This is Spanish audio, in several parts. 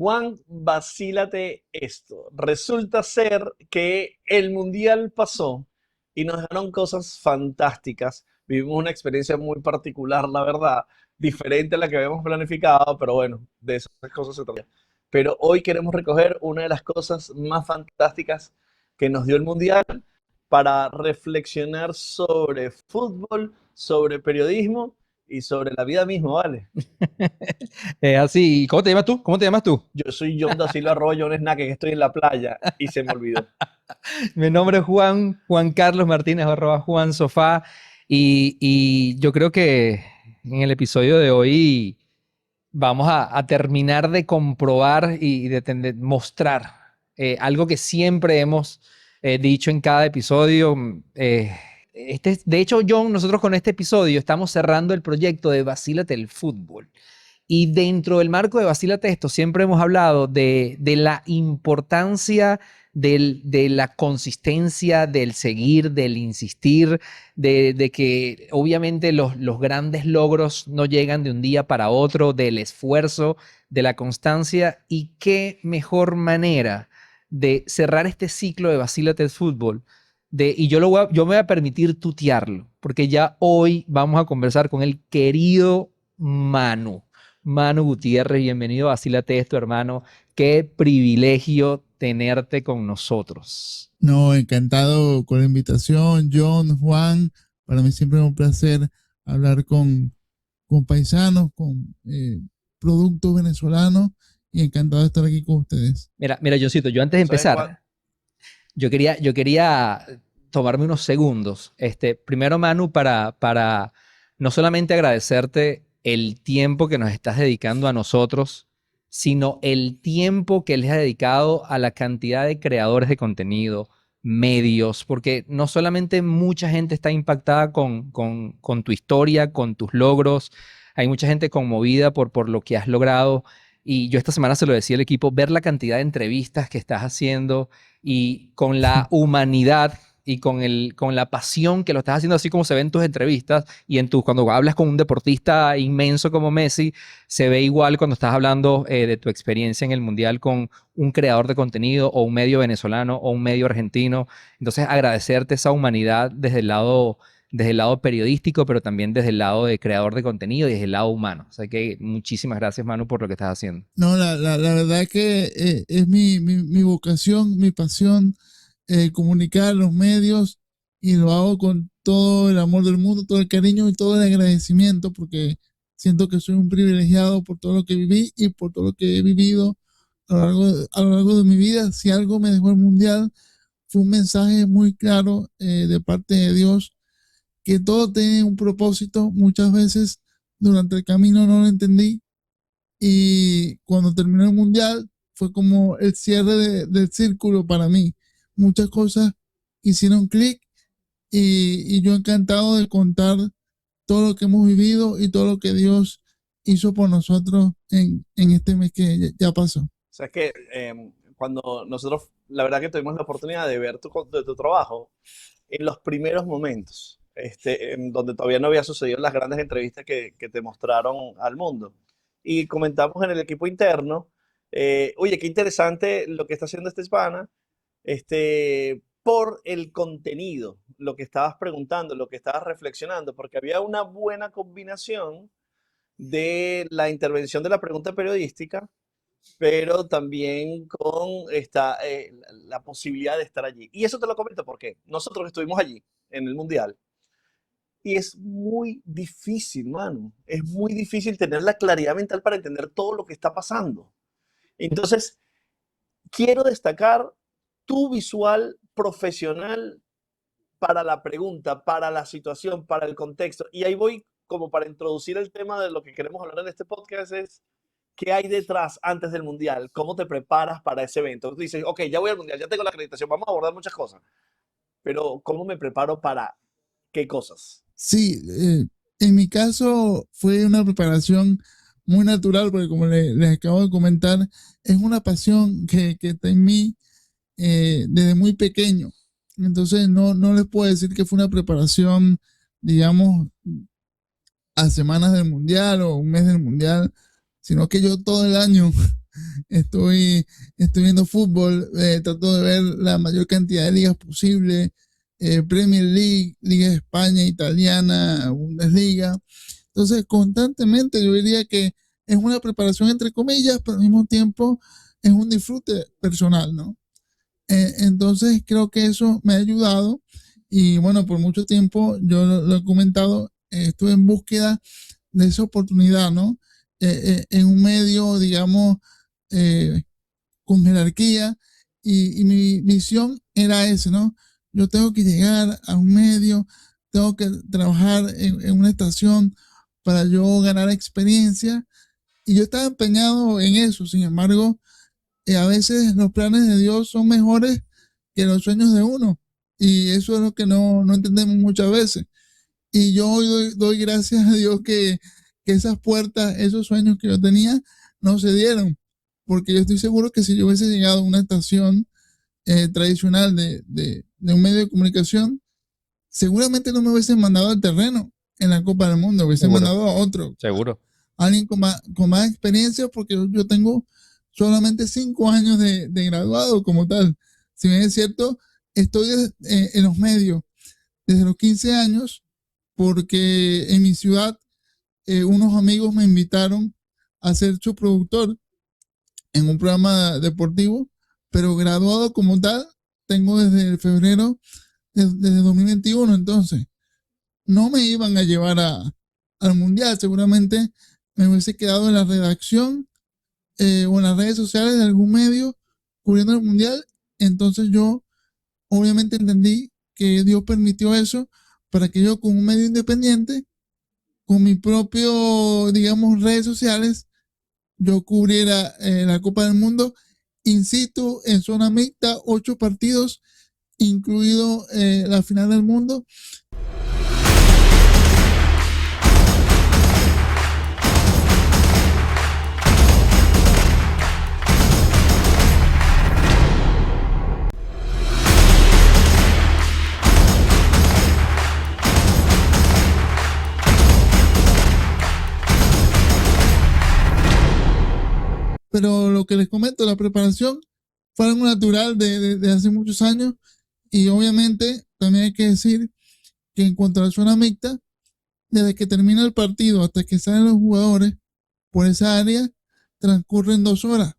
Juan, vacílate esto. Resulta ser que el mundial pasó y nos dejaron cosas fantásticas. Vivimos una experiencia muy particular, la verdad, diferente a la que habíamos planificado, pero bueno, de esas cosas se trata. Pero hoy queremos recoger una de las cosas más fantásticas que nos dio el mundial para reflexionar sobre fútbol, sobre periodismo y sobre la vida misma, ¿vale? Así, ¿cómo te llamas tú? ¿Cómo te llamas tú? Yo soy John da Silva Arroyo, un snack que estoy en la playa y se me olvidó. Mi nombre es Juan Carlos Martínez, arroba Juan Sofá, y yo creo que en el episodio de hoy vamos a terminar de comprobar y de mostrar algo que siempre hemos dicho en cada episodio. De hecho, John, nosotros con este episodio estamos cerrando el proyecto de Vacílate el Fútbol. Y dentro del marco de Vacílate esto, siempre hemos hablado de la importancia de la consistencia, del seguir, del insistir, de que obviamente los grandes logros no llegan de un día para otro, del esfuerzo, de la constancia. Y qué mejor manera de cerrar este ciclo de Vacílate el Fútbol. Y yo me voy a permitir tutearlo, porque ya hoy vamos a conversar con el querido Manu. Manu Gutiérrez, bienvenido a Vacílate esto, hermano. Qué privilegio tenerte con nosotros. No, encantado con la invitación, John, Juan. Para mí siempre es un placer hablar con paisanos, con productos venezolanos y encantado de estar aquí con ustedes. Mira, Johncito, yo antes de ¿Sabes, Juan? empezar, yo quería tomarme unos segundos. Primero, Manu, para no solamente agradecerte el tiempo que nos estás dedicando a nosotros, sino el tiempo que les has dedicado a la cantidad de creadores de contenido, medios, porque no solamente mucha gente está impactada con tu historia, con tus logros, hay mucha gente conmovida por lo que has logrado. Y yo esta semana se lo decía al equipo, ver la cantidad de entrevistas que estás haciendo y con la humanidad y con la pasión que lo estás haciendo, así como se ve en tus entrevistas y cuando hablas con un deportista inmenso como Messi, se ve igual cuando estás hablando de tu experiencia en el Mundial con un creador de contenido o un medio venezolano o un medio argentino. Entonces, agradecerte esa humanidad desde el lado periodístico, pero también desde el lado de creador de contenido y desde el lado humano. O sea que muchísimas gracias, Manu, por lo que estás haciendo. No, la verdad es que es mi vocación, mi pasión, comunicar los medios y lo hago con todo el amor del mundo, todo el cariño y todo el agradecimiento porque siento que soy un privilegiado por todo lo que viví y por todo lo que he vivido a lo largo de mi vida. Si algo me dejó el mundial, fue un mensaje muy claro de parte de Dios, que todo tiene un propósito. Muchas veces durante el camino no lo entendí y cuando terminó el mundial fue como el cierre del círculo para mí. Muchas cosas hicieron clic y yo encantado de contar todo lo que hemos vivido y todo lo que Dios hizo por nosotros en este mes que ya pasó. O sea, es que cuando nosotros, la verdad que tuvimos la oportunidad de ver tu trabajo en los primeros momentos, en donde todavía no había sucedido las grandes entrevistas que te mostraron al mundo. Y comentamos en el equipo interno, oye, qué interesante lo que está haciendo este hispana, por el contenido, lo que estabas preguntando, lo que estabas reflexionando, porque había una buena combinación de la intervención de la pregunta periodística, pero también con la posibilidad de estar allí. Y eso te lo comento porque nosotros estuvimos allí en el Mundial y es muy difícil, mano. Es muy difícil tener la claridad mental para entender todo lo que está pasando. Entonces, quiero destacar tu visual profesional para la pregunta, para la situación, para el contexto. Y ahí voy como para introducir el tema de lo que queremos hablar en este podcast es qué hay detrás antes del mundial, cómo te preparas para ese evento. Tú dices, ok, ya voy al mundial, ya tengo la acreditación, vamos a abordar muchas cosas, pero ¿cómo me preparo para qué cosas? Sí, en mi caso fue una preparación muy natural porque como les acabo de comentar, es una pasión que está en mí desde muy pequeño. Entonces no les puedo decir que fue una preparación, digamos, a semanas del mundial o un mes del mundial, sino que yo todo el año Estoy, estoy viendo fútbol, trato de ver la mayor cantidad de ligas posible, Premier League, Liga de España, Italiana, Bundesliga. Entonces, constantemente yo diría que es una preparación entre comillas, pero al mismo tiempo es un disfrute personal, ¿no? Entonces, creo que eso me ha ayudado y bueno, por mucho tiempo yo lo he comentado, estuve en búsqueda de esa oportunidad, ¿no? En un medio, digamos, eh, con jerarquía y mi misión era ese, ¿no? Yo tengo que llegar a un medio, tengo que trabajar en una estación para yo ganar experiencia y yo estaba empeñado en eso. Sin embargo, a veces los planes de Dios son mejores que los sueños de uno y eso es lo que no entendemos muchas veces. Y yo hoy doy gracias a Dios que esas puertas, esos sueños que yo tenía, no se dieron. Porque yo estoy seguro que si yo hubiese llegado a una estación tradicional de un medio de comunicación, seguramente no me hubiesen mandado al terreno en la Copa del Mundo, hubiesen Seguro, mandado a otro, seguro. alguien con más experiencia, porque yo tengo solamente 5 años de graduado como tal. Si bien es cierto, estoy en los medios desde los 15 años, porque en mi ciudad unos amigos me invitaron a ser su productor en un programa deportivo, pero graduado como tal, tengo desde el febrero desde 2021, entonces no me iban a llevar al mundial, seguramente me hubiese quedado en la redacción o en las redes sociales de algún medio cubriendo el mundial, entonces yo obviamente entendí que Dios permitió eso para que yo con un medio independiente, con mi propio, digamos, redes sociales, yo cubriera la Copa del Mundo in situ, en zona mixta, 8 partidos, incluido la final del mundo. Pero lo que les comento, la preparación fue algo natural de hace muchos años y obviamente también hay que decir que en cuanto a la zona mixta, desde que termina el partido hasta que salen los jugadores por esa área, transcurren 2 horas.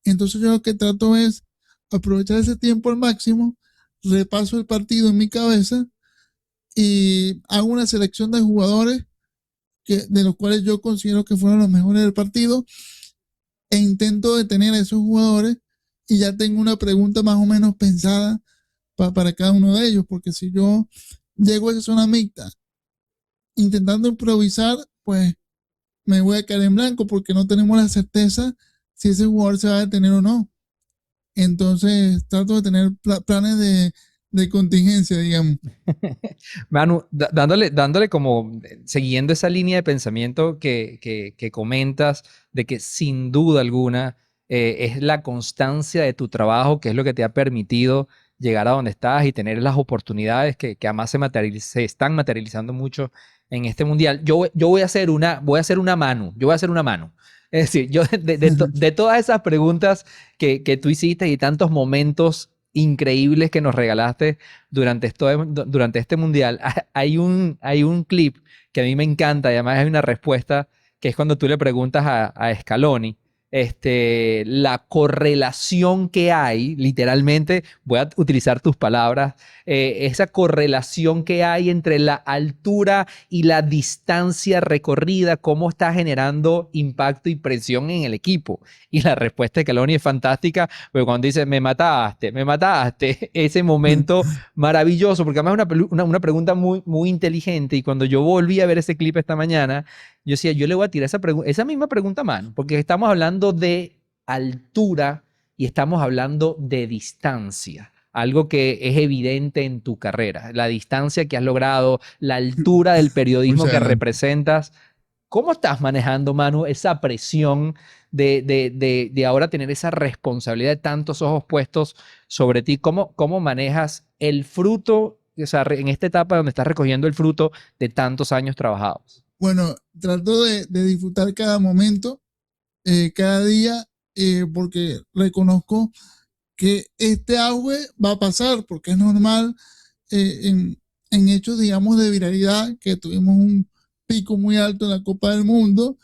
Entonces yo lo que trato es aprovechar ese tiempo al máximo, repaso el partido en mi cabeza y hago una selección de jugadores de los cuales yo considero que fueron los mejores del partido e intento detener a esos jugadores y ya tengo una pregunta más o menos pensada para cada uno de ellos, porque si yo llego a esa zona mixta intentando improvisar, pues me voy a caer en blanco porque no tenemos la certeza si ese jugador se va a detener o no. Entonces trato de tener planes de contingencia, digamos. Manu, dándole como, siguiendo esa línea de pensamiento que comentas, de que sin duda alguna es la constancia de tu trabajo que es lo que te ha permitido llegar a donde estás y tener las oportunidades que además se están materializando mucho en este mundial. Yo voy a hacer una Manu, yo voy a hacer una Manu. Es decir, yo de todas esas preguntas que tú hiciste y tantos momentos increíbles que nos regalaste durante este mundial, hay un clip que a mí me encanta y además hay una respuesta que es cuando tú le preguntas a Scaloni la correlación que hay, literalmente, voy a utilizar tus palabras, esa correlación que hay entre la altura y la distancia recorrida, cómo está generando impacto y presión en el equipo. Y la respuesta de Scaloni es fantástica, porque cuando dice, me mataste, ese momento maravilloso, porque además es una pregunta muy, muy inteligente. Y cuando yo volví a ver ese clip esta mañana, yo decía, yo le voy a tirar esa misma pregunta a mano, porque estamos hablando de altura y estamos hablando de distancia. Algo que es evidente en tu carrera, la distancia que has logrado, la altura del periodismo que representas. ¿Cómo estás manejando, Manu, esa presión de ahora tener esa responsabilidad de tantos ojos puestos sobre ti? ¿Cómo manejas el fruto, o sea, en esta etapa donde estás recogiendo el fruto de tantos años trabajados? Bueno, trato de disfrutar cada momento, cada día, porque reconozco que este auge va a pasar, porque es normal en hechos, digamos, de viralidad, que tuvimos un pico muy alto en la Copa del Mundo.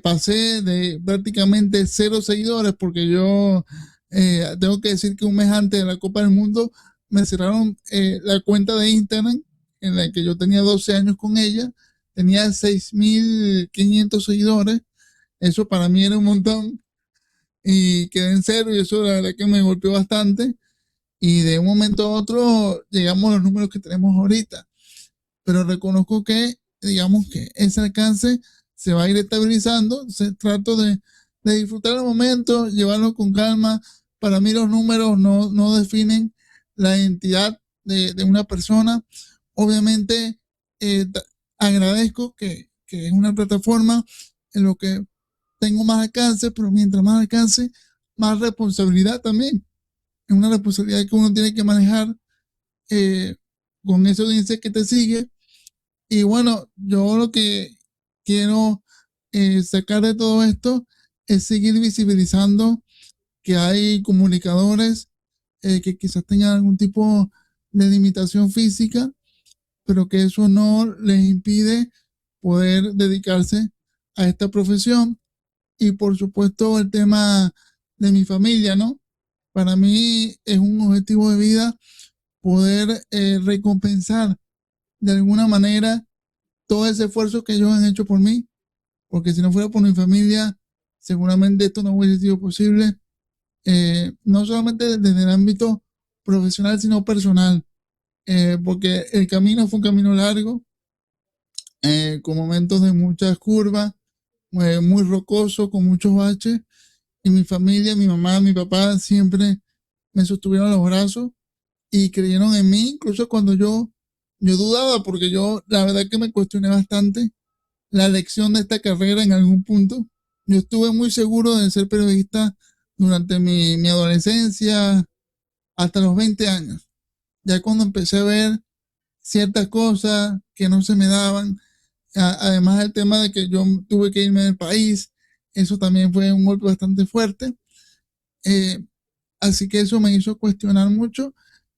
Pasé de prácticamente 0 seguidores, porque yo tengo que decir que un mes antes de la Copa del Mundo me cerraron la cuenta de Instagram, en la que yo tenía 12 años con ella, tenía 6.500 seguidores, eso para mí era un montón, y quedé en cero, y eso la verdad que me golpeó bastante, y de un momento a otro llegamos a los números que tenemos ahorita, pero reconozco que, digamos que ese alcance se va a ir estabilizando. Trato de disfrutar el momento, llevarlo con calma. Para mí los números no definen la identidad de una persona. Obviamente eh, agradezco que es una plataforma en lo que tengo más alcance, pero mientras más alcance, más responsabilidad también. Es una responsabilidad que uno tiene que manejar con esa audiencia que te sigue. Y bueno, yo lo que quiero sacar de todo esto es seguir visibilizando que hay comunicadores que quizás tengan algún tipo de limitación física, pero que eso no les impide poder dedicarse a esta profesión. Y por supuesto el tema de mi familia, ¿no? Para mí es un objetivo de vida poder recompensar de alguna manera todo ese esfuerzo que ellos han hecho por mí, porque si no fuera por mi familia, seguramente esto no hubiese sido posible, no solamente desde el ámbito profesional, sino personal, porque el camino fue un camino largo, con momentos de muchas curvas, muy rocoso, con muchos baches, y mi familia, mi mamá, mi papá siempre me sostuvieron los brazos y creyeron en mí, incluso cuando yo dudaba, porque yo la verdad que me cuestioné bastante la elección de esta carrera en algún punto. Yo estuve muy seguro de ser periodista durante mi adolescencia hasta los 20 años. Ya cuando empecé a ver ciertas cosas que no se me daban, además del tema de que yo tuve que irme del país, eso también fue un golpe bastante fuerte. Eh, Así que eso me hizo cuestionar mucho,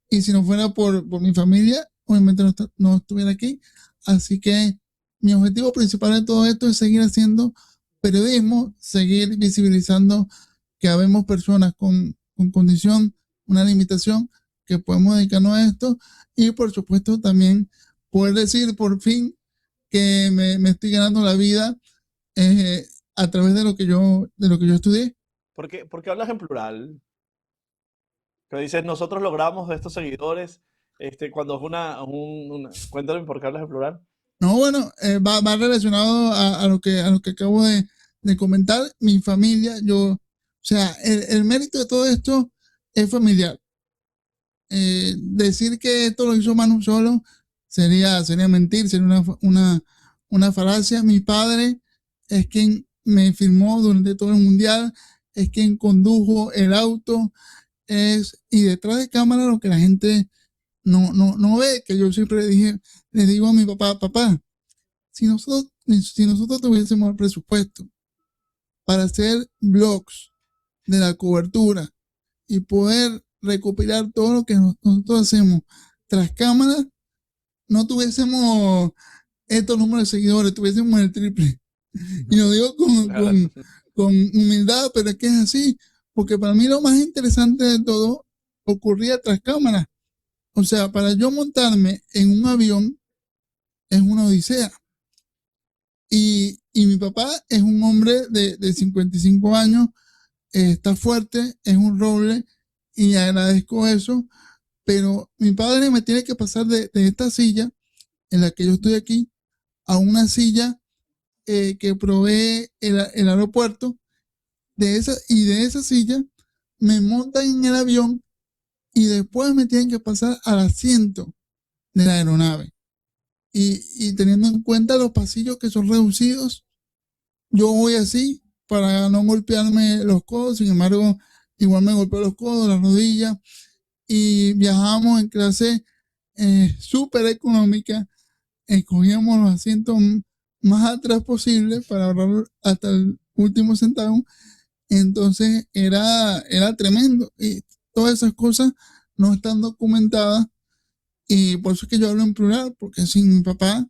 y si no fuera por mi familia, obviamente no estuviera aquí. Así que mi objetivo principal de todo esto es seguir haciendo periodismo, seguir visibilizando que habemos personas con condición, una limitación, que podemos dedicarnos a esto, y por supuesto también poder decir por fin que me estoy ganando la vida eh, a través de lo que yo estudié. ¿Por qué hablas en plural? Que dices, nosotros logramos de estos seguidores, cuando es cuéntame por qué hablas en plural. No, bueno, va relacionado a lo que acabo de comentar. Mi familia, o sea, el mérito de todo esto es familiar. Decir que esto lo hizo Manu solo sería mentir, sería una falacia. Mi padre es quien me firmó durante todo el mundial, es quien condujo el auto, y detrás de cámara lo que la gente no ve, que yo siempre le digo a mi papá, papá, si nosotros tuviésemos el presupuesto para hacer blogs de la cobertura y poder recopilar todo lo que nosotros hacemos tras cámaras, no tuviésemos estos números de seguidores, tuviésemos el triple. Y lo digo Claro. con humildad, pero es que es así, porque para mí lo más interesante de todo ocurría tras cámaras. O sea, para yo montarme en un avión es una odisea. Y mi papá es un hombre de 55 años, está fuerte, es un roble, y agradezco eso, pero mi padre me tiene que pasar de esta silla en la que yo estoy aquí a una silla que provee el aeropuerto, de esa silla me montan en el avión y después me tienen que pasar al asiento de la aeronave. Y teniendo en cuenta los pasillos que son reducidos, yo voy así para no golpearme los codos. Sin embargo, igual me golpeo los codos, las rodillas, y viajamos en clase súper económica. Escogíamos los asientos más atrás posible para ahorrar hasta el último centavo, Entonces era tremendo. Y todas esas cosas no están documentadas. Y por eso es que yo hablo en plural, porque sin mi papá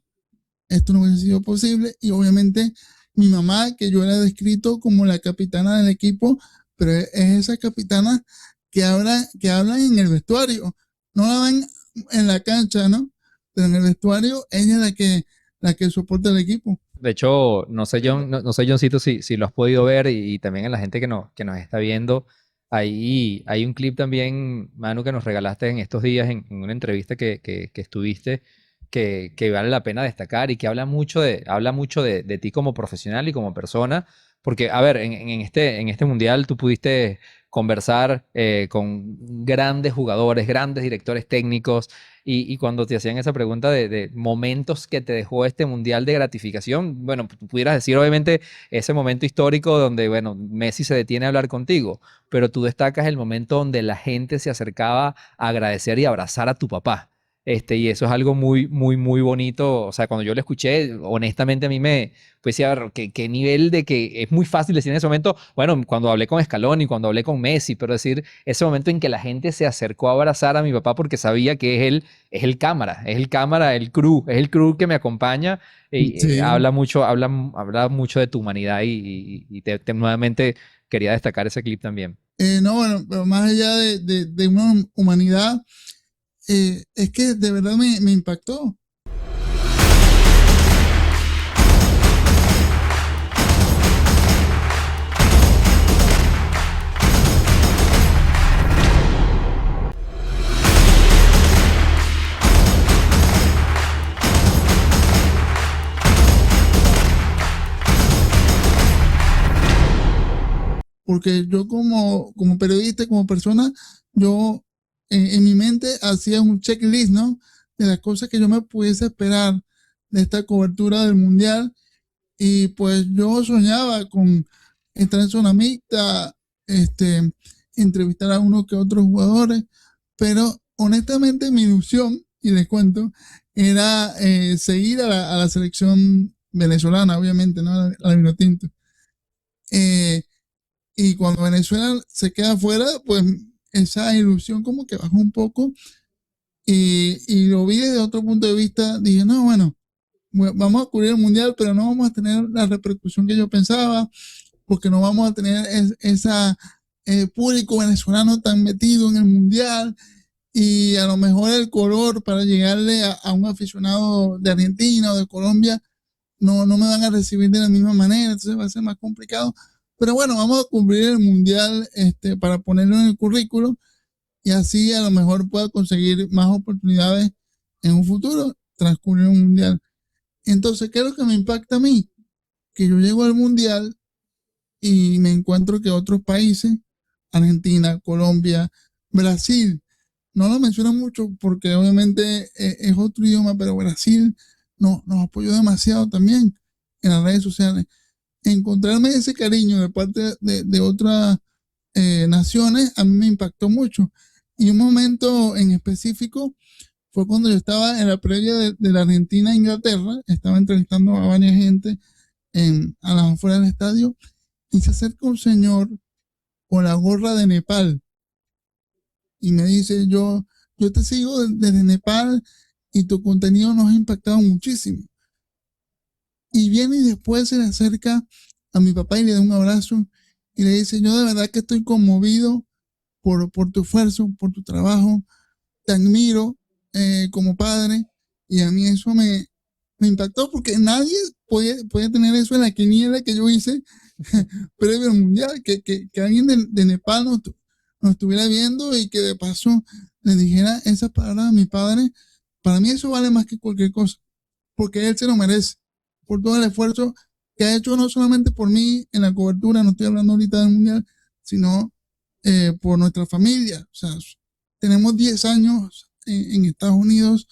esto no hubiese sido posible. Y obviamente mi mamá, que yo la he descrito como la capitana del equipo, pero es esa capitana que habla en el vestuario. No la ven en la cancha, ¿no? Pero en el vestuario ella es la que soporta el equipo. De hecho, no sé, Entiendo. John, no sé, Johncito, si lo has podido ver y también a la gente que nos está viendo. Ahí hay un clip también, Manu, que nos regalaste en estos días en una entrevista que estuviste, que vale la pena destacar y que habla mucho de ti como profesional y como persona. Porque, a ver, en este mundial tú pudiste conversar con grandes jugadores, grandes directores técnicos, y cuando te hacían esa pregunta de momentos que te dejó este mundial de gratificación, bueno, tú pudieras decir obviamente ese momento histórico donde, bueno, Messi se detiene a hablar contigo, pero tú destacas el momento donde la gente se acercaba a agradecer y abrazar a tu papá. Y eso es algo muy, muy, muy bonito. O sea, cuando yo lo escuché, honestamente a mí pues sí, a ver, qué nivel de que es muy fácil decir en ese momento, bueno, cuando hablé con Scaloni, cuando hablé con Messi, pero decir ese momento en que la gente se acercó a abrazar a mi papá porque sabía que es el crew que me acompaña y Sí. habla mucho de tu humanidad y nuevamente quería destacar ese clip también. No, bueno, pero más allá de una humanidad, es que de verdad me impactó. Porque yo como periodista, como persona, yo en mi mente hacía un checklist, ¿no? De las cosas que yo me pudiese esperar de esta cobertura del Mundial. Y pues yo soñaba con entrar en zona mixta, entrevistar a uno que otros jugadores, pero honestamente mi ilusión, y les cuento, era seguir a la selección venezolana, obviamente, ¿no? A la Vinotinto. Eh, y cuando Venezuela se queda fuera, pues esa ilusión como que bajó un poco y lo vi desde otro punto de vista. Dije, no, bueno, vamos a cubrir el mundial, pero no vamos a tener la repercusión que yo pensaba, porque no vamos a tener esa público venezolano tan metido en el mundial y a lo mejor el color para llegarle a un aficionado de Argentina o de Colombia no me van a recibir de la misma manera, entonces va a ser más complicado. Pero bueno, vamos a cumplir el mundial para ponerlo en el currículo y así a lo mejor pueda conseguir más oportunidades en un futuro tras cubrir un mundial. Entonces, ¿qué es lo que me impacta a mí? Que yo llego al mundial y me encuentro que otros países, Argentina, Colombia, Brasil, no lo menciono mucho porque obviamente es otro idioma, pero Brasil nos apoyó demasiado también en las redes sociales. Encontrarme ese cariño de parte de otras naciones a mí me impactó mucho. Y un momento en específico fue cuando yo estaba en la previa de la Argentina a Inglaterra, estaba entrevistando a varias gente a las afueras del estadio y se acerca un señor con la gorra de Nepal y me dice, yo te sigo desde Nepal y tu contenido nos ha impactado muchísimo. Y viene y después se le acerca a mi papá y le da un abrazo y le dice, yo de verdad que estoy conmovido por tu esfuerzo, por tu trabajo, te admiro como padre y a mí eso me impactó porque nadie podía tener eso en la quiniela que yo hice previo al mundial, que alguien de Nepal nos estuviera viendo y que de paso le dijera esas palabras a mi padre. Para mí eso vale más que cualquier cosa, porque él se lo merece por todo el esfuerzo que ha hecho no solamente por mí en la cobertura, no estoy hablando ahorita del mundial, sino por nuestra familia. O sea, tenemos 10 años en Estados Unidos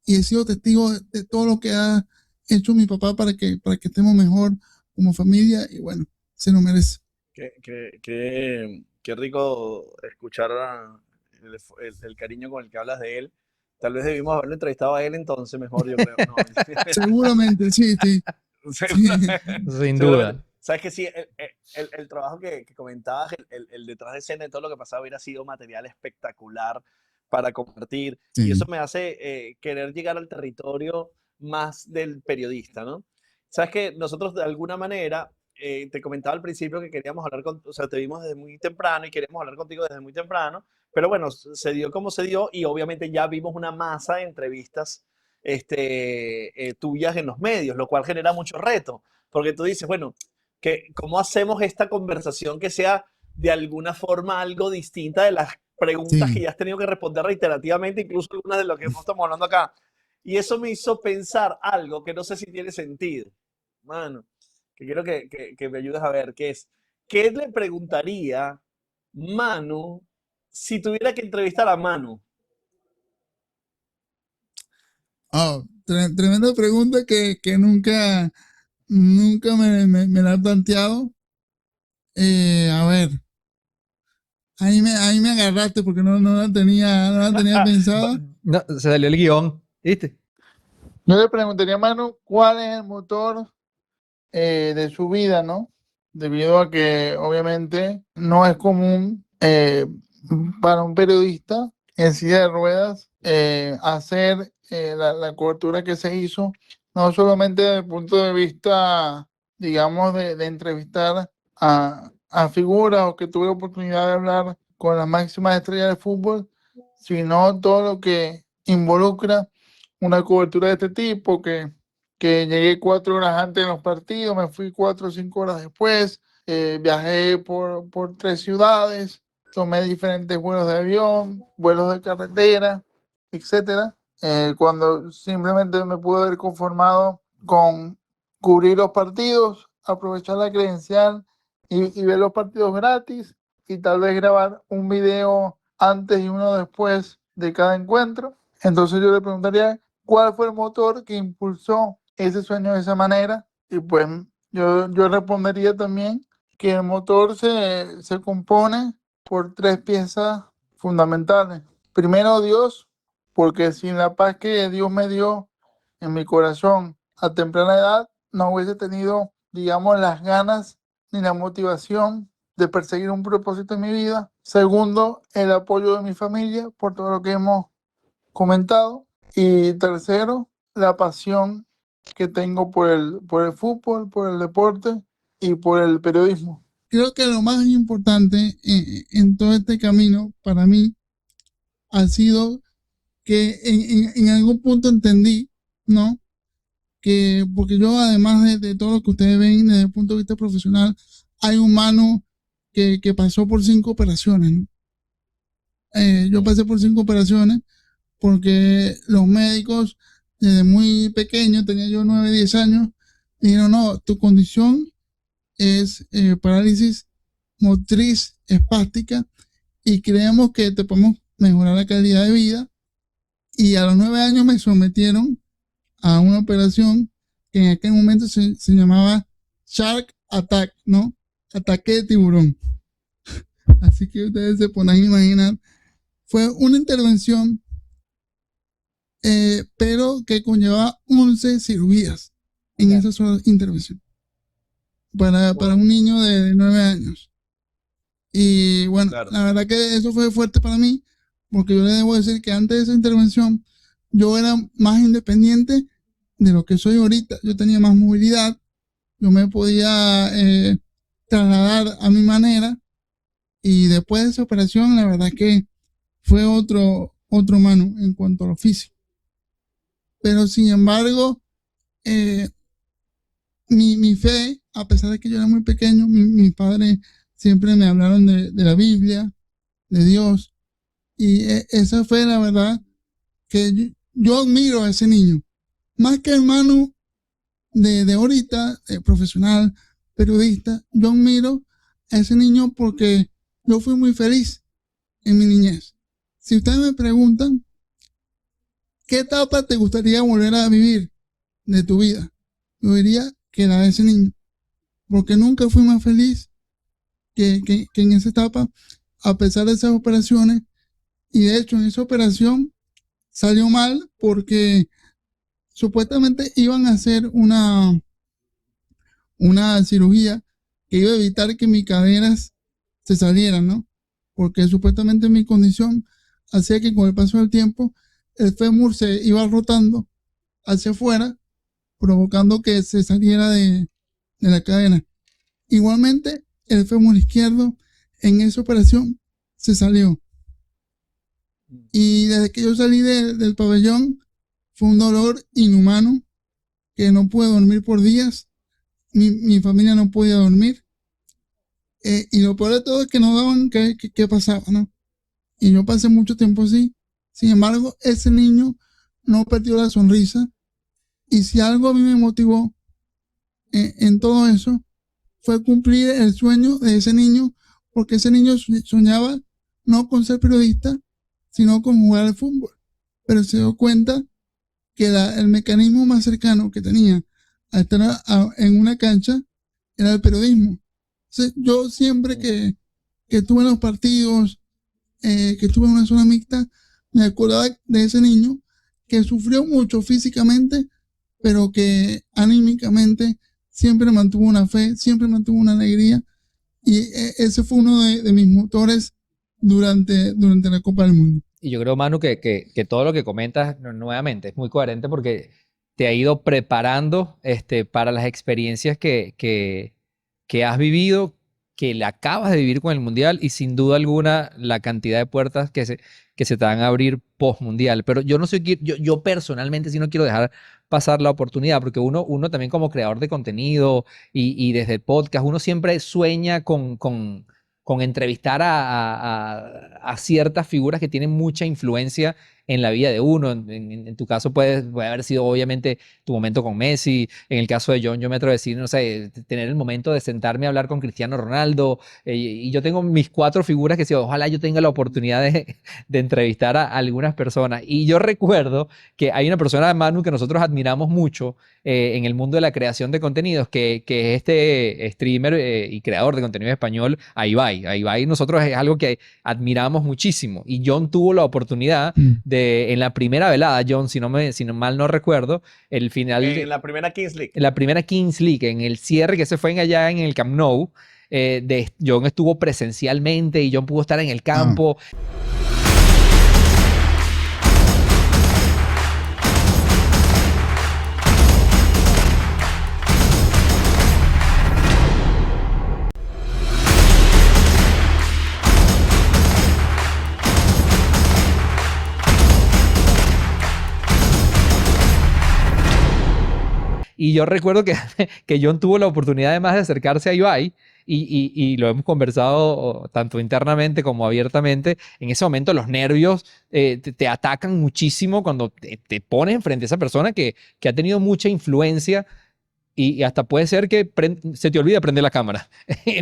y he sido testigo de todo lo que ha hecho mi papá para que estemos mejor como familia y bueno, se lo merece. Qué rico escuchar el cariño con el que hablas de él. Tal vez debimos haberlo entrevistado a él entonces mejor, yo creo. No, Seguramente, sí, sí. sí. segura- Sin seguramente, duda. Sabes que sí, el trabajo que comentabas, el detrás de escena de todo lo que pasaba hubiera sido material espectacular para compartir. Y eso Sí, me hace querer llegar al territorio más del periodista, ¿no? Sabes que nosotros de alguna manera, te comentaba al principio que queríamos hablar con, o sea, te vimos desde muy temprano y queríamos hablar contigo desde muy temprano, pero bueno, se dio como se dio y obviamente ya vimos una masa de entrevistas tuyas en los medios, lo cual genera mucho reto, porque tú dices, bueno, ¿cómo hacemos esta conversación que sea de alguna forma algo distinta de las preguntas que sí. ya has tenido que responder reiterativamente, incluso algunas de lo que estamos hablando acá? Y eso me hizo pensar algo que no sé si tiene sentido, mano, que quiero que me ayudes a ver, que es, ¿qué le preguntaría Manu si tuviera que entrevistar a Manu? Oh, tremenda pregunta que nunca me la he planteado. A ver, ahí me agarraste porque no la tenía pensada. No, se salió el guión, ¿viste? Yo le preguntaría a Manu cuál es el motor de su vida, ¿no? Debido a que obviamente no es común para un periodista en silla de ruedas hacer la cobertura que se hizo, no solamente desde el punto de vista, digamos, de entrevistar a figuras o que tuve la oportunidad de hablar con las máximas estrellas del fútbol, sino todo lo que involucra una cobertura de este tipo, que llegué 4 horas antes de los partidos, me fui 4 o 5 horas después, viajé por 3 ciudades, tomé diferentes vuelos de avión, vuelos de carretera, etcétera. Cuando simplemente me pude haber conformado con cubrir los partidos, aprovechar la credencial y ver los partidos gratis y tal vez grabar un video antes y uno después de cada encuentro. Entonces yo le preguntaría cuál fue el motor que impulsó ese sueño de esa manera. Y pues yo respondería también que el motor se compone por 3 piezas fundamentales. Primero, Dios, porque sin la paz que Dios me dio en mi corazón a temprana edad, no hubiese tenido, digamos, las ganas ni la motivación de perseguir un propósito en mi vida. Segundo, el apoyo de mi familia por todo lo que hemos comentado. Y tercero, la pasión que tengo por el fútbol, por el deporte y por el periodismo. Creo que lo más importante en todo este camino para mí ha sido que en algún punto entendí, ¿no? Que porque yo además de todo lo que ustedes ven desde el punto de vista profesional, hay un mano que pasó por 5 operaciones, ¿no? Yo pasé por 5 operaciones porque los médicos desde muy pequeño, tenía yo 9, 10 años, dijeron, no, tu condición es parálisis motriz espástica y creemos que te podemos mejorar la calidad de vida. Y a los 9 años me sometieron a una operación que en aquel momento se llamaba Shark Attack, ¿no? Ataque de tiburón. Así que ustedes se ponen a imaginar. Fue una intervención pero que conlleva 11 cirugías en esa sola intervención para un niño de 9 años. Y bueno, Claro. la verdad que eso fue fuerte para mí, porque yo le debo decir que antes de esa intervención yo era más independiente de lo que soy ahorita. Yo tenía más movilidad, yo me podía trasladar a mi manera, y después de esa operación la verdad que fue otro mano en cuanto a lo físico. Pero sin embargo, eh, mi fe, a pesar de que yo era muy pequeño, mis padres siempre me hablaron de la Biblia, de Dios, y esa fue la verdad que yo admiro a ese niño, más que hermano de ahorita, profesional, periodista. Yo admiro a ese niño porque yo fui muy feliz en mi niñez. Si ustedes me preguntan, ¿qué etapa te gustaría volver a vivir de tu vida? Yo diría que la de ese niño, porque nunca fui más feliz que en esa etapa, a pesar de esas operaciones. Y de hecho, en esa operación salió mal porque supuestamente iban a hacer una cirugía que iba a evitar que mis caderas se salieran, ¿no? Porque supuestamente mi condición hacía que con el paso del tiempo el fémur se iba rotando hacia afuera, provocando que se saliera de la cadena. Igualmente, el fémur izquierdo en esa operación se salió. Y desde que yo salí del pabellón, fue un dolor inhumano, que no pude dormir por días. Mi familia no podía dormir. Y lo peor de todo es que no daban qué pasaba, ¿no? Y yo pasé mucho tiempo así. Sin embargo, ese niño no perdió la sonrisa. Y si algo a mí me motivó en todo eso, fue cumplir el sueño de ese niño, porque ese niño soñaba no con ser periodista, sino con jugar al fútbol. Pero se dio cuenta que el mecanismo más cercano que tenía a estar en una cancha era el periodismo. Entonces, yo siempre que estuve en los partidos, que estuve en una zona mixta, me acordaba de ese niño que sufrió mucho físicamente, pero que anímicamente siempre mantuvo una fe, siempre mantuvo una alegría. Y ese fue uno de mis motores durante la Copa del Mundo. Y yo creo, Manu, que todo lo que comentas nuevamente es muy coherente porque te ha ido preparando para las experiencias que has vivido, que le acabas de vivir con el Mundial y sin duda alguna la cantidad de puertas que se te van a abrir post-Mundial. Pero yo no soy, yo personalmente sí no quiero dejar pasar la oportunidad porque uno también como creador de contenido y desde el podcast, uno siempre sueña con entrevistar a ciertas figuras que tienen mucha influencia en la vida de uno. En tu caso puede haber sido obviamente tu momento con Messi. En el caso de John, yo me atrevo a decir, no sé, tener el momento de sentarme a hablar con Cristiano Ronaldo. Y yo tengo mis 4 figuras que sí, ojalá yo tenga la oportunidad de entrevistar a algunas personas. Y yo recuerdo que hay una persona, Manu, que nosotros admiramos mucho en el mundo de la creación de contenidos, que es este streamer y creador de contenido español, Ibai. Ibai nosotros es algo que admiramos muchísimo. Y John tuvo la oportunidad en la primera velada, John, si no mal no recuerdo, el final En la primera Kings League. en la primera Kings League, en el cierre que se fue allá en el Camp Nou, John estuvo presencialmente y John pudo estar en el campo. Y yo recuerdo que John tuvo la oportunidad además de acercarse a Ibai y lo hemos conversado tanto internamente como abiertamente. En ese momento los nervios te atacan muchísimo cuando te pones frente a esa persona que ha tenido mucha influencia y hasta puede ser que se te olvide prender la cámara.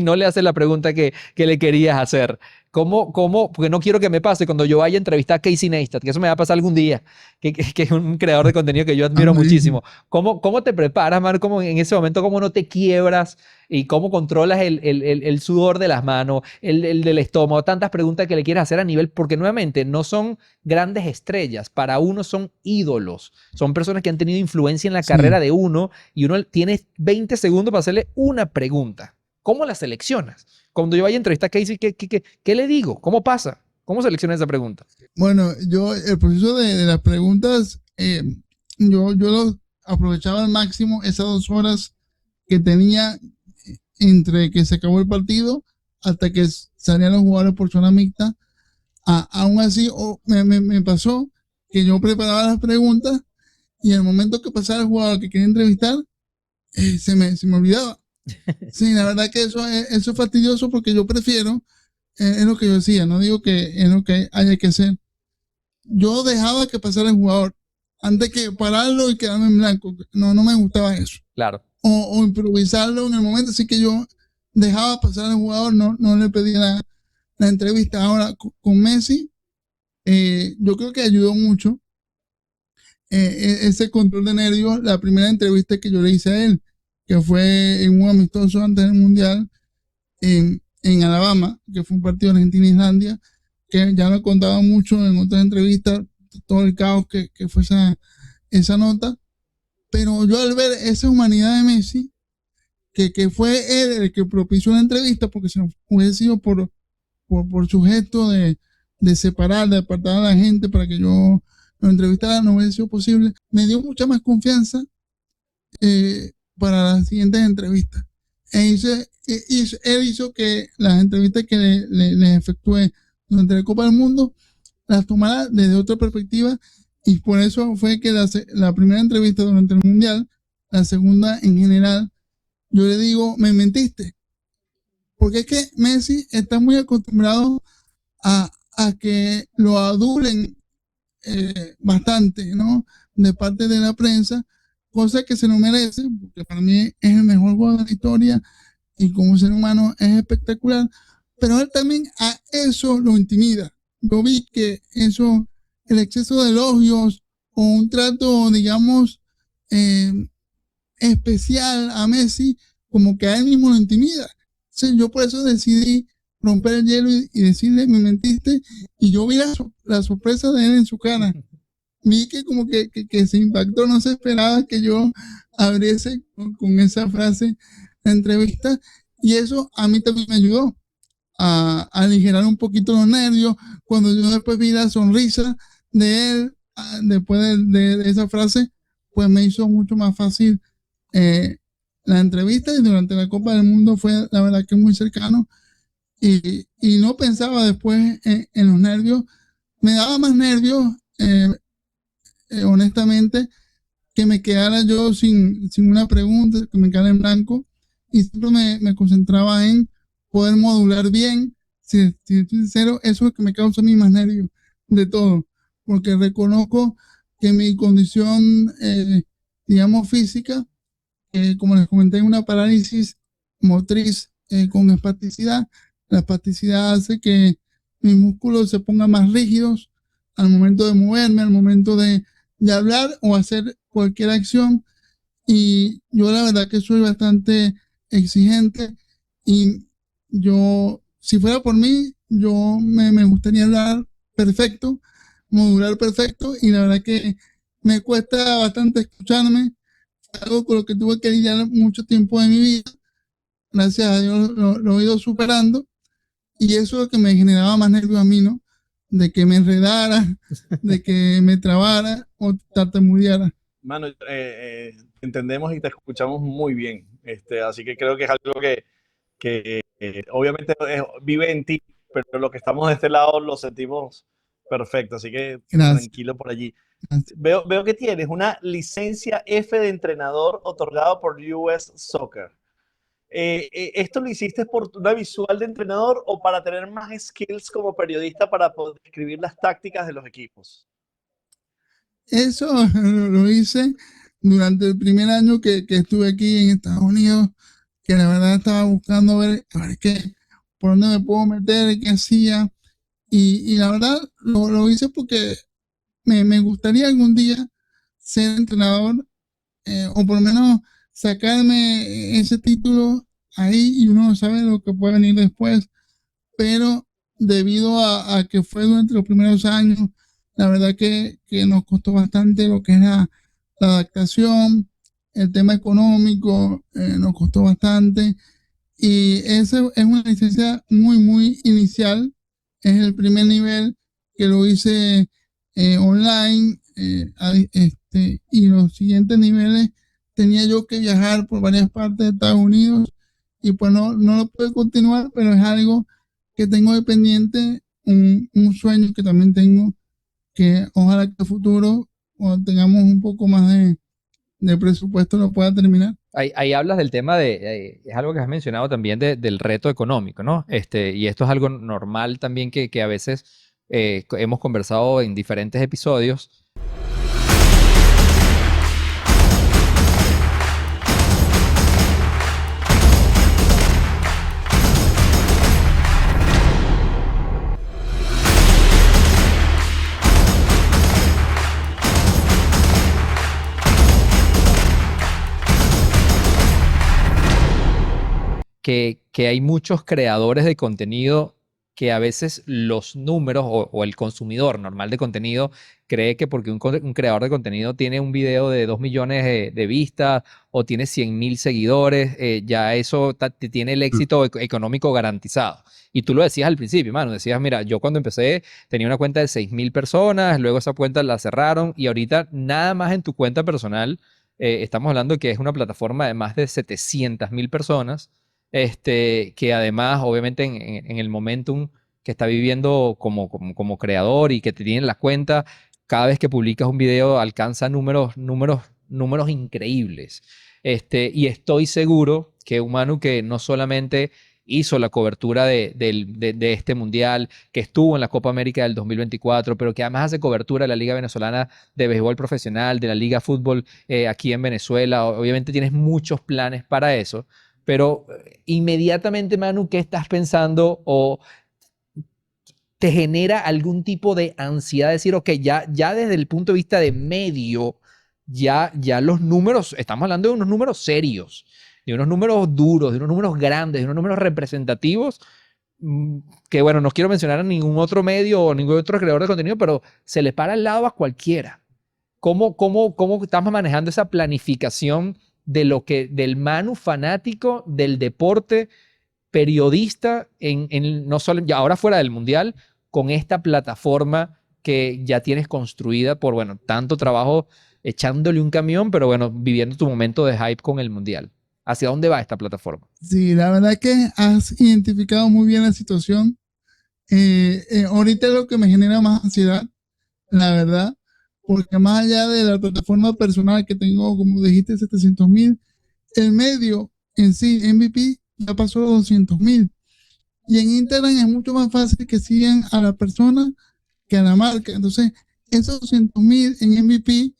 No le haces la pregunta que le querías hacer. ¿Cómo? Porque no quiero que me pase cuando yo vaya a entrevistar a Casey Neistat, que eso me va a pasar algún día, que es un creador de contenido que yo admiro muchísimo. ¿Cómo te preparas, Marco, en ese momento? ¿Cómo no te quiebras? ¿Y cómo controlas el sudor de las manos, el del estómago? Tantas preguntas que le quieres hacer a nivel, porque nuevamente no son grandes estrellas, para uno son ídolos, son personas que han tenido influencia en la carrera de uno y uno tiene 20 segundos para hacerle una pregunta. ¿Cómo la seleccionas? Cuando yo vaya a entrevistar a Casey, ¿qué le digo? ¿Cómo pasa? ¿Cómo seleccionas esa pregunta? Bueno, el proceso de las preguntas, yo lo aprovechaba al máximo esas 2 horas que tenía entre que se acabó el partido hasta que salían los jugadores por zona mixta. Aún así, me pasó que yo preparaba las preguntas y en el momento que pasara el jugador que quería entrevistar, se me olvidaba. Sí, la verdad que eso es fastidioso porque yo prefiero, es lo que yo decía, no digo que es lo que haya que hacer. Yo dejaba que pasara el jugador antes que pararlo y quedarme en blanco. No me gustaba eso. Claro. O improvisarlo en el momento, así que yo dejaba pasar al jugador, no le pedía la entrevista. Ahora, con Messi, yo creo que ayudó mucho ese control de nervios. La primera entrevista que yo le hice a él, que fue en un amistoso antes del Mundial en Alabama, que fue un partido de Argentina-Islandia, que ya me contaba mucho en otras entrevistas, todo el caos que fue esa nota. Pero yo al ver esa humanidad de Messi, que fue él el que propició la entrevista, porque si no hubiese sido por su gesto de separar, de apartar a la gente para que yo lo entrevistara, no hubiese sido posible. Me dio mucha más confianza para las siguientes entrevistas. Él hizo que las entrevistas que le efectué durante la Copa del Mundo las tomara desde otra perspectiva, y por eso fue que la primera entrevista durante el Mundial, la segunda en general, yo le digo, me mentiste. Porque es que Messi está muy acostumbrado a que lo adulen bastante, ¿no? De parte de la prensa, cosa que se lo merece, porque para mí es el mejor jugador de la historia y como ser humano es espectacular, pero él también a eso lo intimida. Yo vi que eso, el exceso de elogios o un trato, digamos, especial a Messi, como que a él mismo lo intimida. Entonces, yo por eso decidí romper el hielo y decirle, me mentiste, y yo vi la sorpresa de él en su cara. Vi que como que se impactó, no se esperaba que yo abriese con esa frase la entrevista, y eso a mí también me ayudó a aligerar un poquito los nervios. Cuando yo después vi la sonrisa de él, después de esa frase, pues me hizo mucho más fácil la entrevista, y durante la Copa del Mundo fue la verdad que muy cercano, y no pensaba después en los nervios. Me daba más nervios, honestamente, que me quedara yo sin una pregunta, que me quedara en blanco, y siempre me concentraba en poder modular bien. Si estoy sincero, eso es lo que me causa a mí más nervios de todo, porque reconozco que mi condición, digamos, física, como les comenté, una parálisis motriz con espasticidad. La espasticidad hace que mis músculos se pongan más rígidos al momento de moverme, al momento de hablar o hacer cualquier acción, y yo la verdad que soy bastante exigente, y yo, si fuera por mí, yo me gustaría hablar perfecto, modular perfecto, y la verdad que me cuesta bastante escucharme, algo con lo que tuve que lidiar mucho tiempo de mi vida. Gracias a Dios lo he ido superando, y eso es lo que me generaba más nervios a mí, ¿no? De que me enredara, de que me trabara o tartamudeara. Mano, entendemos y te escuchamos muy bien. Así que creo que es algo que obviamente vive en ti, pero lo que estamos de este lado lo sentimos perfecto. Así que Gracias. tranquilo por allí. Gracias. Veo que tienes una licencia F de entrenador otorgado por US Soccer. ¿Esto lo hiciste por una visual de entrenador o para tener más skills como periodista para poder escribir las tácticas de los equipos? Eso lo hice durante el primer año que estuve aquí en Estados Unidos, que la verdad estaba buscando ver por dónde me puedo meter, qué hacía, y la verdad lo hice porque me gustaría algún día ser entrenador, o por lo menos sacarme ese título ahí, y uno no sabe lo que puede venir después, pero debido a que fue durante los primeros años, la verdad que nos costó bastante lo que era la adaptación, el tema económico, nos costó bastante, y eso es una licencia muy, muy inicial. Es el primer nivel que lo hice online, y los siguientes niveles tenía yo que viajar por varias partes de Estados Unidos, y pues no lo pude continuar, pero es algo que tengo de pendiente, un sueño que también tengo, que ojalá que a futuro, cuando tengamos un poco más de presupuesto, lo pueda terminar. Ahí hablas del tema es algo que has mencionado también del reto económico, ¿no? Y esto es algo normal también que a veces hemos conversado en diferentes episodios. Que hay muchos creadores de contenido que a veces los números o el consumidor normal de contenido cree que porque un creador de contenido tiene un video de 2 millones de vistas o tiene 100.000 seguidores, ya eso te tiene el éxito económico garantizado. Y tú lo decías al principio, mano, decías, mira, yo cuando empecé tenía una cuenta de 6.000 personas, luego esa cuenta la cerraron y ahorita nada más en tu cuenta personal, estamos hablando que es una plataforma de más de 700.000 personas, que además, obviamente, en el momentum que está viviendo como creador y que te tiene en la cuenta, cada vez que publicas un video alcanza números increíbles. Y estoy seguro que un Manu que no solamente hizo la cobertura de este mundial, que estuvo en la Copa América del 2024, pero que además hace cobertura de la Liga Venezolana de Béisbol Profesional, de la Liga Fútbol aquí en Venezuela. Obviamente tienes muchos planes para eso, pero inmediatamente, Manu, ¿qué estás pensando o te genera algún tipo de ansiedad de decir, ok, ya desde el punto de vista de medio, ya los números, estamos hablando de unos números serios, de unos números duros, de unos números grandes, de unos números representativos, mm, que bueno, no quiero mencionar a ningún otro medio o ningún otro creador de contenido, pero se le para al lado a cualquiera. ¿Cómo estamos manejando esa planificación del Manu fanático del deporte, periodista, no solo ya ahora fuera del mundial, con esta plataforma que ya tienes construida por, bueno, tanto trabajo echándole un camión, pero bueno, viviendo tu momento de hype con el mundial? ¿Hacia dónde va esta plataforma? Sí, la verdad que has identificado muy bien la situación. Ahorita es lo que me genera más ansiedad, la verdad, porque más allá de la plataforma personal que tengo, como dijiste, 700.000, el medio en sí, MVP, ya pasó los 200.000. Y en Instagram es mucho más fácil que sigan a la persona que a la marca. Entonces, esos 200.000 en MVP,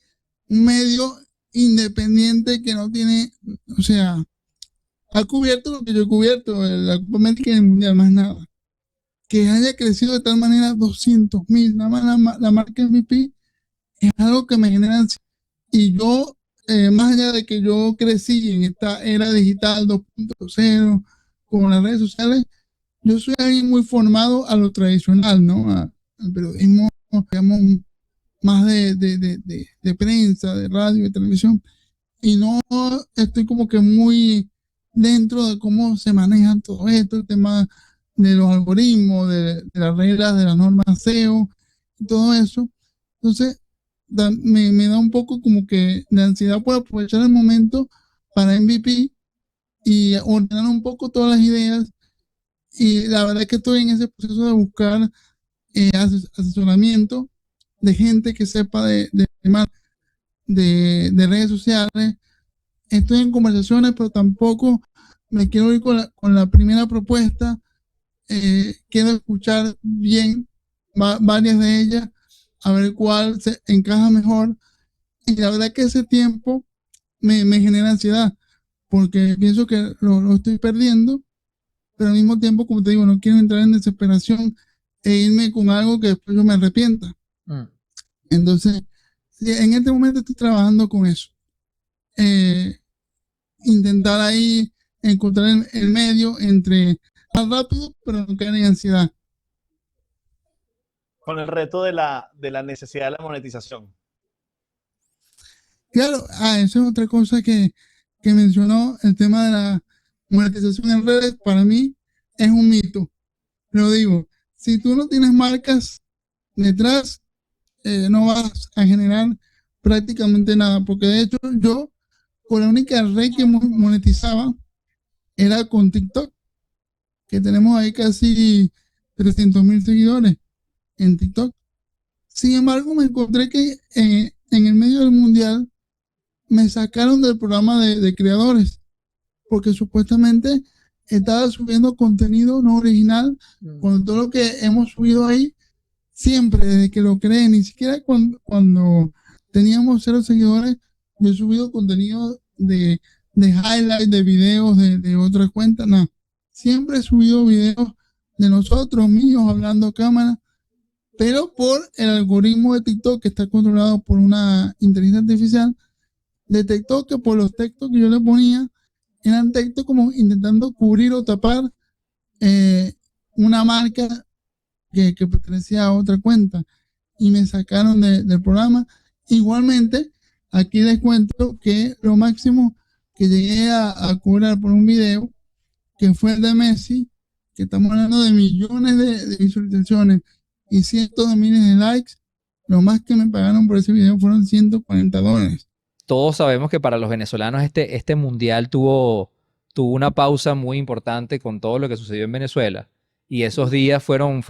un medio independiente que no tiene, o sea, ha cubierto lo que yo he cubierto, la Copa América y el Mundial, más nada. Que haya crecido de tal manera 200.000, nada más la marca MVP, es algo que me genera ansiedad. Y yo, más allá de que yo crecí en esta era digital 2.0, con las redes sociales, yo soy alguien muy formado a lo tradicional, ¿no? Al periodismo, digamos, más de prensa, de radio, de televisión. Y no estoy como que muy dentro de cómo se manejan todo esto, el tema de los algoritmos, de las reglas, de las normas SEO, y todo eso. Entonces, me da un poco como que de ansiedad por aprovechar el momento para MVP y ordenar un poco todas las ideas. Y la verdad es que estoy en ese proceso de buscar asesoramiento de gente que sepa de redes sociales. Estoy en conversaciones, pero tampoco me quiero ir con la primera propuesta. Quiero escuchar bien varias de ellas, a ver cuál se encaja mejor. Y la verdad que ese tiempo me genera ansiedad, porque pienso que lo estoy perdiendo, pero al mismo tiempo, como te digo, no quiero entrar en desesperación e irme con algo que después yo me arrepienta. Entonces, sí, en este momento estoy trabajando con eso. Intentar ahí encontrar el medio entre más rápido, pero no caer en ansiedad. Con el reto de la necesidad de la monetización. Claro, eso es otra cosa que mencionó, el tema de la monetización en redes, para mí es un mito. Lo digo, si tú no tienes marcas detrás, no vas a generar prácticamente nada, porque de hecho yo, por la única red que monetizaba era con TikTok, que tenemos ahí casi 300.000 seguidores en TikTok. Sin embargo, me encontré que en el medio del mundial me sacaron del programa de creadores, porque supuestamente estaba subiendo contenido no original, con todo lo que hemos subido ahí, siempre, desde que lo creé, ni siquiera cuando teníamos 0 seguidores, yo he subido contenido de highlights, de videos de otras cuentas, nada. Siempre he subido videos de nosotros, míos, hablando a cámara, pero por el algoritmo de TikTok, que está controlado por una inteligencia artificial, detectó que por los textos que yo le ponía, eran textos como intentando cubrir o tapar una marca que pertenecía a otra cuenta y me sacaron del programa. Igualmente, aquí les cuento que lo máximo que llegué a cobrar por un video, que fue el de Messi, que estamos hablando de millones de visualizaciones y cientos de miles de likes, lo más que me pagaron por ese video fueron $140. Todos sabemos que para los venezolanos este mundial tuvo una pausa muy importante con todo lo que sucedió en Venezuela. Y esos días fueron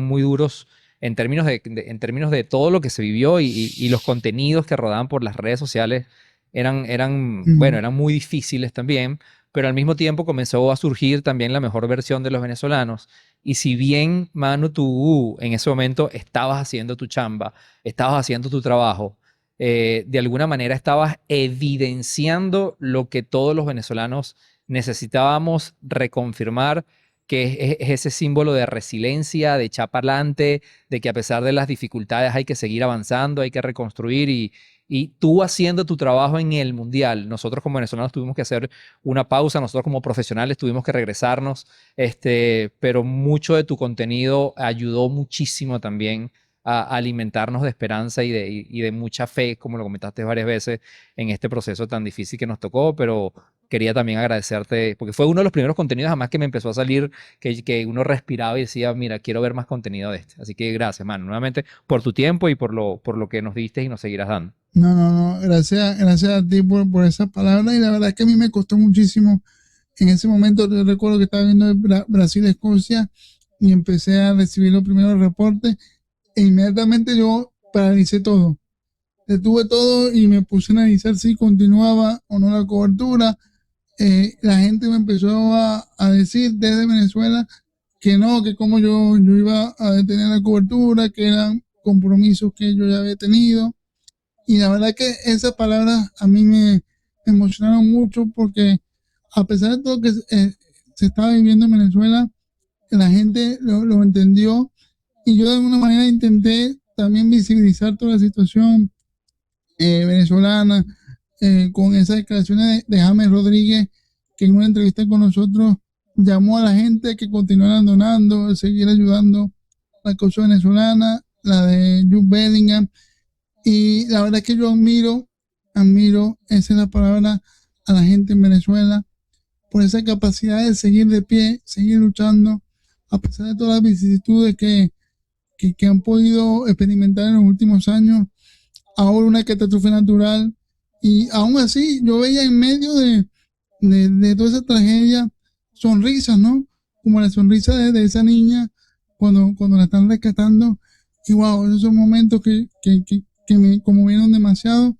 muy duros en términos de todo lo que se vivió y los contenidos que rodaban por las redes sociales eran muy difíciles también, pero al mismo tiempo comenzó a surgir también la mejor versión de los venezolanos. Y si bien, Manu, tú en ese momento estabas haciendo tu chamba, estabas haciendo tu trabajo, de alguna manera estabas evidenciando lo que todos los venezolanos necesitábamos reconfirmar, que es ese símbolo de resiliencia, de echar para adelante, de que a pesar de las dificultades hay que seguir avanzando, hay que reconstruir y tú haciendo tu trabajo en el mundial. Nosotros como venezolanos tuvimos que hacer una pausa, nosotros como profesionales tuvimos que regresarnos, pero mucho de tu contenido ayudó muchísimo también a alimentarnos de esperanza y de mucha fe, como lo comentaste varias veces, en este proceso tan difícil que nos tocó, pero quería también agradecerte, porque fue uno de los primeros contenidos además que me empezó a salir, que uno respiraba y decía, mira, quiero ver más contenido de este. Así que gracias, mano, nuevamente por tu tiempo y por lo que nos diste y nos seguirás dando. No, gracias a ti por esa palabra, y la verdad es que a mí me costó muchísimo. En ese momento yo recuerdo que estaba viendo Brasil-Escocia y empecé a recibir los primeros reportes e inmediatamente yo paralicé todo. Detuve todo y me puse a analizar si continuaba o no la cobertura. La gente me empezó a decir desde Venezuela que no, que como yo iba a detener la cobertura, que eran compromisos que yo ya había tenido. Y la verdad que esas palabras a mí me emocionaron mucho, porque a pesar de todo que se estaba viviendo en Venezuela, la gente lo entendió, y yo de alguna manera intenté también visibilizar toda la situación venezolana con esas declaraciones de James Rodríguez, que en una entrevista con nosotros llamó a la gente a que continuaran donando, a seguir ayudando a la causa venezolana, la de Jude Bellingham. Y la verdad es que yo admiro, esa es la palabra, a la gente en Venezuela, por esa capacidad de seguir de pie, seguir luchando, a pesar de todas las vicisitudes que han podido experimentar en los últimos años. Ahora una catástrofe natural, y aún así yo veía en medio de toda esa tragedia sonrisas, ¿no? Como la sonrisa de esa niña cuando la están rescatando. Y wow, esos son momentos que me conmovieron demasiado.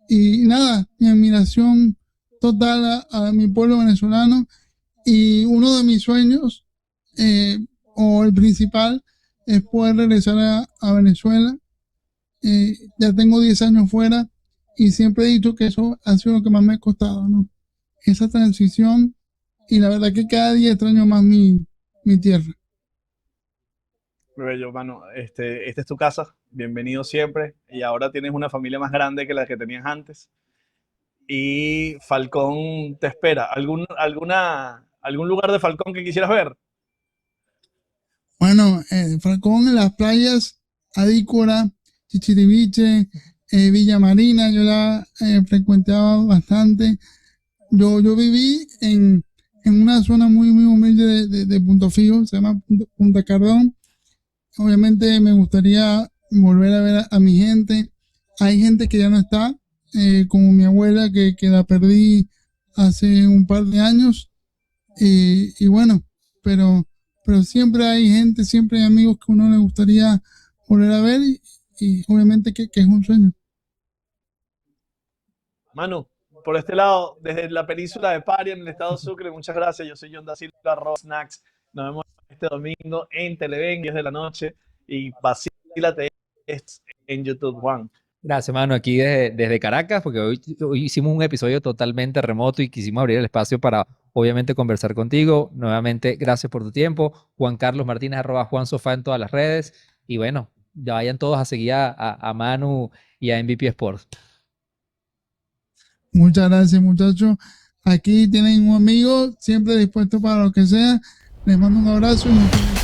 Y nada, mi admiración total a mi pueblo venezolano. Y uno de mis sueños, o el principal, es poder regresar a Venezuela. Ya tengo 10 años fuera y siempre he dicho que eso ha sido lo que más me ha costado, ¿no? Esa transición, y la verdad que cada día extraño más mi tierra. Bello, mano. Esta es tu casa. Bienvenido siempre. Y ahora tienes una familia más grande que la que tenías antes. Y Falcón te espera. ¿Algún lugar de Falcón que quisieras ver? Bueno, Falcón, en las playas, Adícora, Chichiriviche, Villa Marina, yo la frecuentaba bastante. Yo viví en una zona muy humilde de Punto Fijo, se llama Punta Cardón. Obviamente me gustaría volver a ver a mi gente. Hay gente que ya no está, como mi abuela, que la perdí hace un par de años. Y bueno, pero siempre hay gente, siempre hay amigos que uno le gustaría volver a ver, y obviamente que es un sueño. Manu, por este lado, desde la península de Paria, en el estado Sucre, muchas gracias. Yo soy John da Silva, arroba Snacks. Nos vemos este domingo en Televen, 10 de la noche. Y vacílate en YouTube, Juan. Gracias, mano, aquí desde Caracas, porque hoy hicimos un episodio totalmente remoto y quisimos abrir el espacio para, obviamente, conversar contigo. Nuevamente, gracias por tu tiempo. Juan Carlos Martínez, arroba Juan Sofá en todas las redes. Y bueno, ya vayan todos a seguir a Manu y a MVP Sports. Muchas gracias, muchachos. Aquí tienen un amigo siempre dispuesto para lo que sea. Les mando un abrazo y